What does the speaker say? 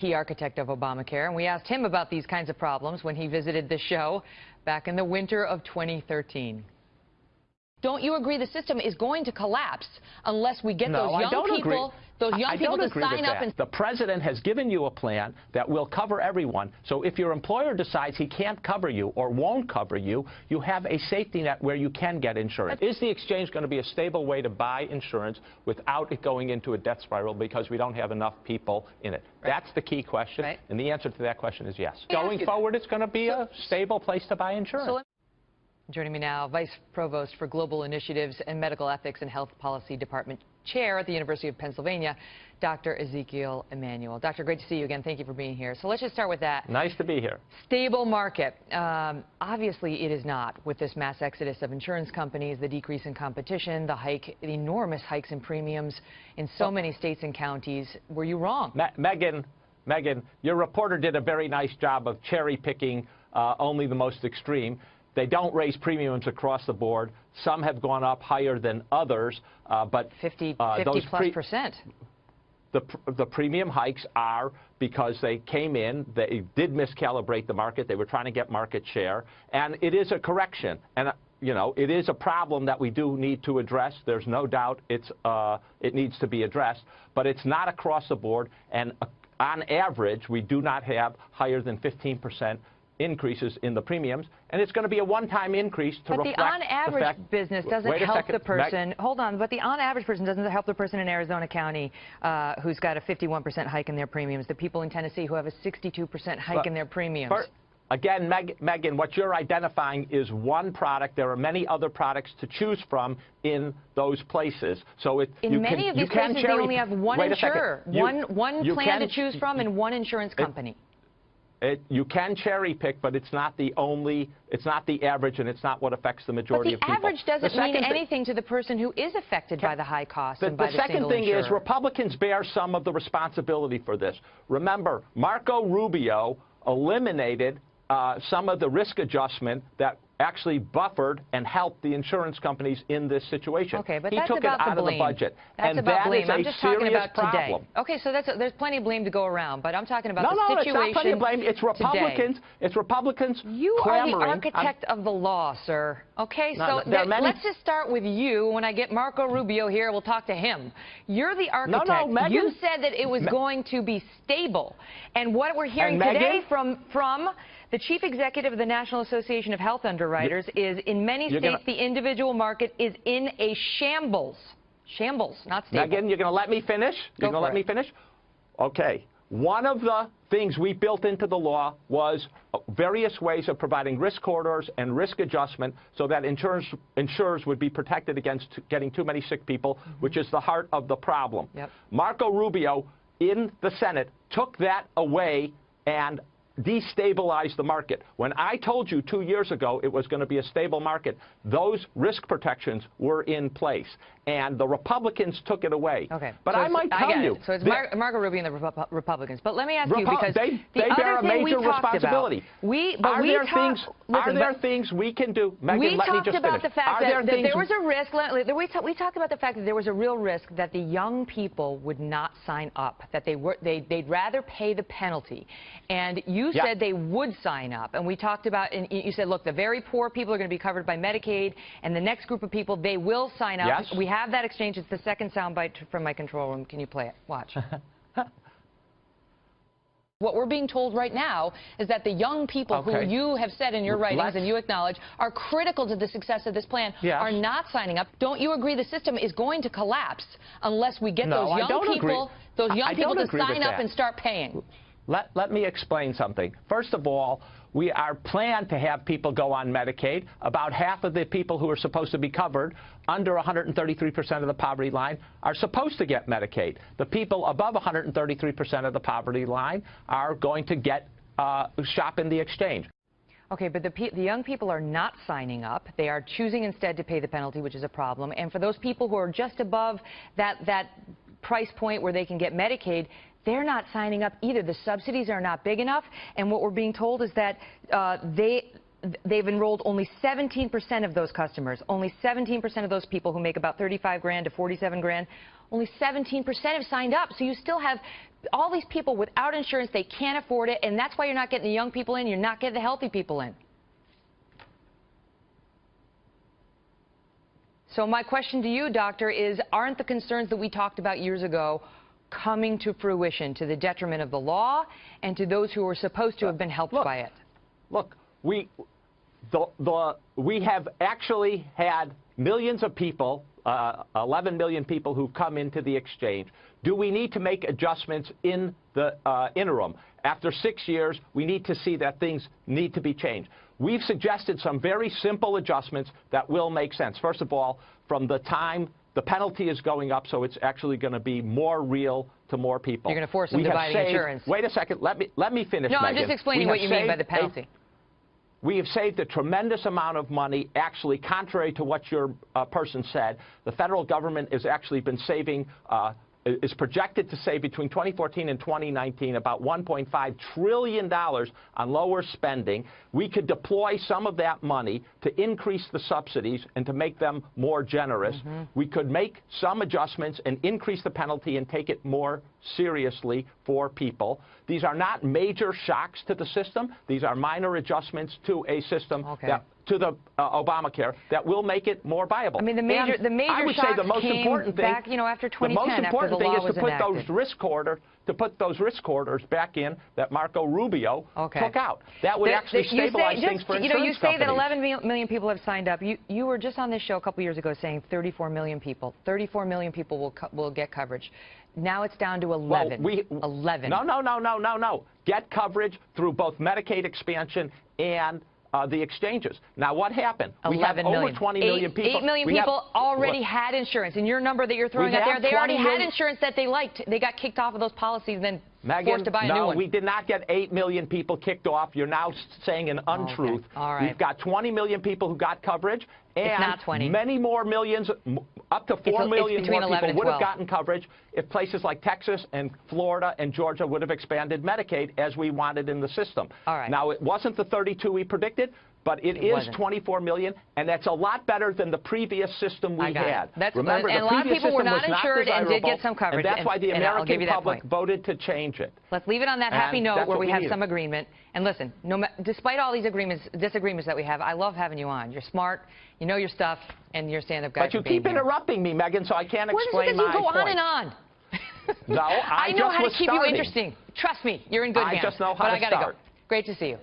Key architect of Obamacare, and we asked him about these kinds of problems when he visited the show back in the winter of 2013. Don't you agree the system is going to collapse unless we get those young people to sign up? And the president has given you a plan that will cover everyone. So if your employer decides he can't cover you or won't cover you, you have a safety net where you can get insurance. Is the exchange going to be a stable way to buy insurance without it going into a death spiral because we don't have enough people in it? Right. That's the key question, right. And the answer to that question is yes. Going forward, it's going to be a stable place to buy insurance. Joining me now, Vice Provost for Global Initiatives and Medical Ethics and Health Policy Department Chair at the University of Pennsylvania, Dr. Ezekiel Emanuel. Doctor, great to see you again. Thank you for being here. So let's just start with that. Nice to be here. Stable market. Obviously, it is not with this mass exodus of insurance companies, the decrease in competition, the enormous hikes in premiums in so many states and counties. Were you wrong? Megan, your reporter did a very nice job of cherry-picking only the most extreme. They don't raise premiums across the board. Some have gone up higher than others, but 50+%. The premium hikes are because they came in, they did miscalibrate the market, they were trying to get market share, and it is a correction. And you know, it is a problem that we do need to address. There's no doubt it needs to be addressed, but it's not across the board. And on average, we do not have higher than 15% increases in the premiums, and it's going to be a one-time increase to reflect the on-average business doesn't help the person. Hold on, but the on-average person doesn't help the person in Arizona County who's got a 51% hike in their premiums. The people in Tennessee who have a 62% hike in their premiums. Again, Megan, what you're identifying is one product. There are many other products to choose from in those places. So in many of these places, they only have one insurer, one plan to choose from, and one insurance company. You can cherry pick, but it's not the average, and it's not what affects the majority of people. But the average doesn't mean anything to the person who is affected by the high costs and by the second thing is Republicans bear some of the responsibility for this. Remember, Marco Rubio eliminated some of the risk adjustment that actually buffered and helped the insurance companies in this situation. Okay, but he that's took about it out the of the budget. That's about blame. I'm just talking about problem. today. Okay, so there's plenty of blame to go around, but I'm talking about the situation it's not plenty of blame. It's Republicans. Today. It's Republicans. You are the architect of the law, sir. Okay, so let's just start with you. When I get Marco Rubio here, we'll talk to him. You're the architect. No, Megan. You said that it was going to be stable, and what we're hearing today from the chief executive of the National Association of Health Underwriters is in many states the individual market is in a shambles. Shambles, not stable. Megan, you're going to let me finish? You're going to let me finish? Okay. One of the things we built into the law was various ways of providing risk corridors and risk adjustment so that insurers would be protected against getting too many sick people, which is the heart of the problem. Yep. Marco Rubio in the Senate took that away and destabilize the market. When I told you 2 years ago it was going to be a stable market, those risk protections were in place, and the Republicans took it away. Okay. But I might tell you. So it's Marco Rubio and the Republicans. But let me ask you, because they bear a major responsibility. Are there things we can do? Megan, let me just finish. We talked about the fact that there was a risk. We talked about the fact that there was a real risk that the young people would not sign up, that they'd rather pay the penalty. And you said they would sign up. And we talked about, and you said, look, the very poor people are going to be covered by Medicaid, and the next group of people, they will sign up. Yes. We have that exchange. It's the second soundbite from my control room. Can you play it? Watch. What we're being told right now is that the young people who you have said in your writings and you acknowledge are critical to the success of this plan are not signing up. Don't you agree the system is going to collapse unless we get those young people to sign up and start paying? Let me explain something. First of all, we are planned to have people go on Medicaid. About half of the people who are supposed to be covered under 133% of the poverty line are supposed to get Medicaid. The people above 133% of the poverty line are going to get shop in the exchange. Okay, but the young people are not signing up. They are choosing instead to pay the penalty, which is a problem. And for those people who are just above that price point where they can get Medicaid, they're not signing up either. The subsidies are not big enough, and what we're being told is that they've enrolled only 17% of those customers. Only 17% of those people who make about 35 grand to 47 grand only 17% have signed up. So you still have all these people without insurance. They can't afford it, and that's why you're not getting the young people in. You're not getting the healthy people in. So my question to you, doctor, is aren't the concerns that we talked about years ago coming to fruition to the detriment of the law and to those who were supposed to have been helped by it? Look, we have actually had millions of people, 11 million people who've come into the exchange. Do we need to make adjustments in the interim? After 6 years, we need to see that things need to be changed. We've suggested some very simple adjustments that will make sense. First of all, from the time the penalty is going up, so it's actually going to be more real to more people. You're going to force them to buy the insurance. Wait a second. Let me finish, No, Megyn. I'm just explaining what you mean by the penalty. We have saved a tremendous amount of money. Actually, contrary to what your person said, the federal government has actually been saving, is projected to save between 2014 and 2019 about $1.5 trillion on lower spending. We could deploy some of that money to increase the subsidies and to make them more generous. We could make some adjustments and increase the penalty and take it more seriously for people. These are not major shocks to the system. These are minor adjustments to a system that to the Obamacare that will make it more viable. I mean, the major shocks came back, you know, after 2010, the most important thing is to put those risk corridors back in that Marco Rubio took out. That would actually stabilize things for insurance companies. You say that 11 million people have signed up. You were just on this show a couple years ago saying 34 million people. 34 million people will get coverage. Now it's down to 11. Well, 11. No. Get coverage through both Medicaid expansion and the exchanges. Now, what happened? We have over 20 million people. 8 million people already had insurance. And your number that you're throwing out there, they already had insurance that they liked. They got kicked off of those policies and then forced to buy a new one. No, we did not get 8 million people kicked off. You're now saying an untruth. All right. We've got 20 million people who got coverage. And it's not 20. Many more millions, up to 4 million more people would have gotten coverage if places like Texas and Florida and Georgia would have expanded Medicaid as we wanted in the system. All right. Now, it wasn't the 32 we predicted, but it is 24 million, and that's a lot better than the previous system we had. Remember, and a lot of people were not insured and did get some coverage. And that's why the American public voted to change it. Let's leave it on that happy note where we have some agreement. And listen, despite all these disagreements that we have, I love having you on. You're smart, you know your stuff, and you're a stand-up guy. But you keep interrupting me, Megyn, so I can't explain my point. Because you go on and on. No, I know how to keep you interesting. Trust me, you're in good hands. I just know how to start. But I gotta go. Great to see you.